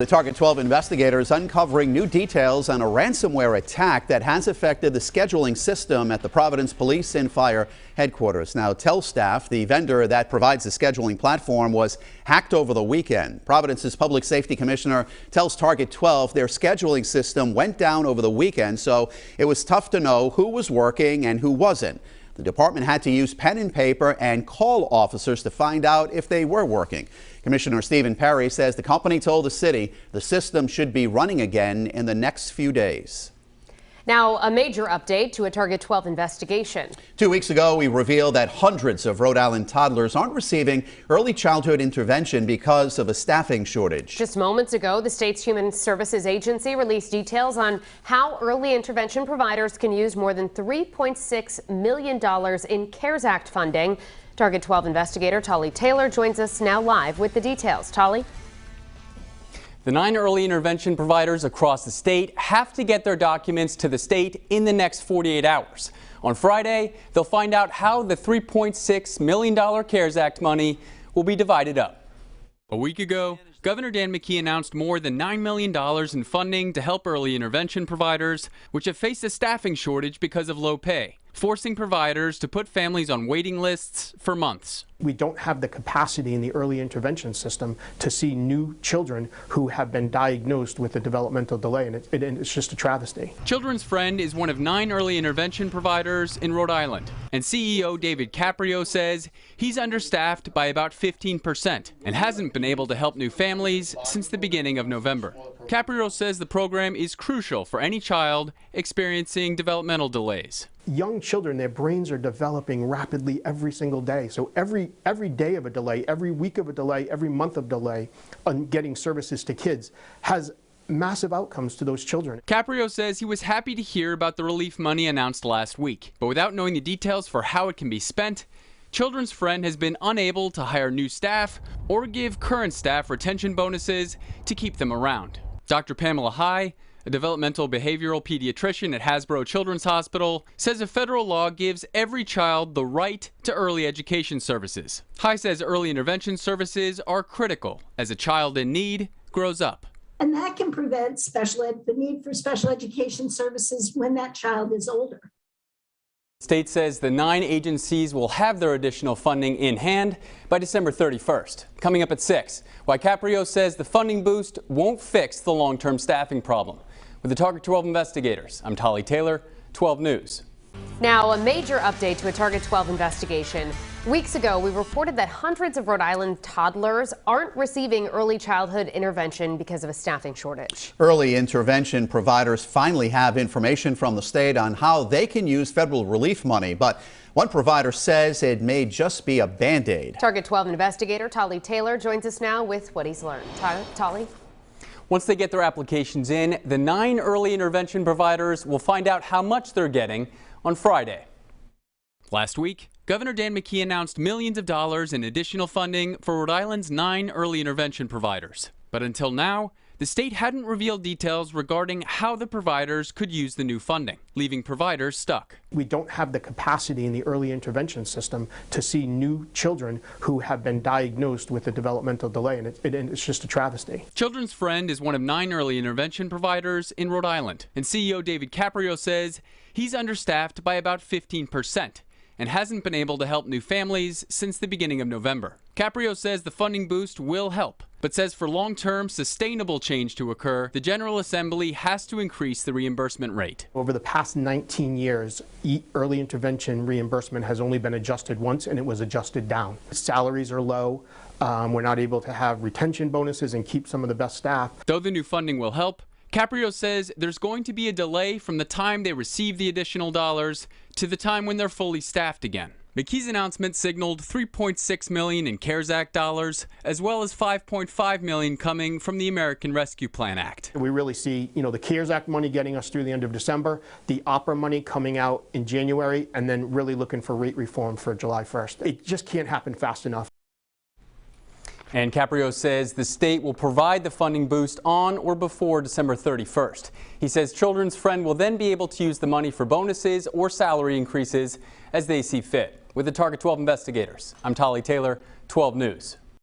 The Target 12 investigators uncovering new details on a ransomware attack that has affected the scheduling system at the Providence Police and Fire headquarters. Now, Telstaff, the vendor that provides the scheduling platform, was hacked over the weekend. Providence's public safety commissioner tells Target 12 their scheduling system went down over the weekend, so it was tough to know who was working and who wasn't. The department had to use pen and paper and call officers to find out if they were working. Commissioner Stephen Perry says the company told the city the system should be running again in the next few days. Now, a major update to a Target 12 investigation. 2 weeks ago, we revealed that hundreds of Rhode Island toddlers aren't receiving early childhood intervention because of a staffing shortage. Just moments ago, the state's Human Services Agency released details on how early intervention providers can use more than $3.6 million in CARES Act funding. Target 12 investigator Tolly Taylor joins us now live with the details. Tolly? The 9 early intervention providers across the state have to get their documents to the state in the next 48 hours. On Friday, they'll find out how the $3.6 million CARES Act money will be divided up. A week ago, Governor Dan McKee announced more than $9 million in funding to help early intervention providers, which have faced a staffing shortage because of low pay, forcing providers to put families on waiting lists for months. We don't have the capacity in the early intervention system to see new children who have been diagnosed with a developmental delay, and it's just a travesty. Children's Friend is one of 9 early intervention providers in Rhode Island, and CEO David Caprio says he's understaffed by about 15% and hasn't been able to help new families since the beginning of November. Caprio says the program is crucial for any child experiencing developmental delays. Young children, their brains are developing rapidly every single day. So every day of a delay, every week of a delay, every month of delay on getting services to kids has massive outcomes to those children. Caprio says he was happy to hear about the relief money announced last week, but without knowing the details for how it can be spent, Children's Friend has been unable to hire new staff or give current staff retention bonuses to keep them around. Dr. Pamela High, a developmental behavioral pediatrician at Hasbro Children's Hospital, says a federal law gives every child the right to early education services. High says early intervention services are critical as a child in need grows up. And that can prevent the need for special education services when that child is older. State says the 9 agencies will have their additional funding in hand by December 31st. Coming up at 6, why Caprio says the funding boost won't fix the long-term staffing problem. With the Target 12 investigators, I'm Tolly Taylor, 12 News. Now, a major update to a Target 12 investigation. Weeks ago, we reported that hundreds of Rhode Island toddlers aren't receiving early childhood intervention because of a staffing shortage. Early intervention providers finally have information from the state on how they can use federal relief money, but one provider says it may just be a Band-Aid. Target 12 investigator Tolly Taylor joins us now with what he's learned. Tolly? Once they get their applications in, the 9 early intervention providers will find out how much they're getting on Friday. Last week, Governor Dan McKee announced millions of dollars in additional funding for Rhode Island's 9 early intervention providers. But until now, the state hadn't revealed details regarding how the providers could use the new funding, leaving providers stuck. We don't have the capacity in the early intervention system to see new children who have been diagnosed with a developmental delay, and it's just a travesty. Children's Friend is one of 9 early intervention providers in Rhode Island, and CEO David Caprio says he's understaffed by about 15%. And hasn't been able to help new families since the beginning of November. Caprio says the funding boost will help, but says for long-term sustainable change to occur, the General Assembly has to increase the reimbursement rate. Over the past 19 years, early intervention reimbursement has only been adjusted once, and it was adjusted down. Salaries are low. We're not able to have retention bonuses and keep some of the best staff. Though the new funding will help, Caprio says there's going to be a delay from the time they receive the additional dollars to the time when they're fully staffed again. McKee's announcement signaled $3.6 million in CARES Act dollars, as well as $5.5 million coming from the American Rescue Plan Act. We really see, the CARES Act money getting us through the end of December, the opera money coming out in January, and then really looking for rate reform for July 1st. It just can't happen fast enough. And Caprio says the state will provide the funding boost on or before December 31st. He says Children's Friend will then be able to use the money for bonuses or salary increases as they see fit. With the Target 12 investigators, I'm Tolly Taylor, 12 News.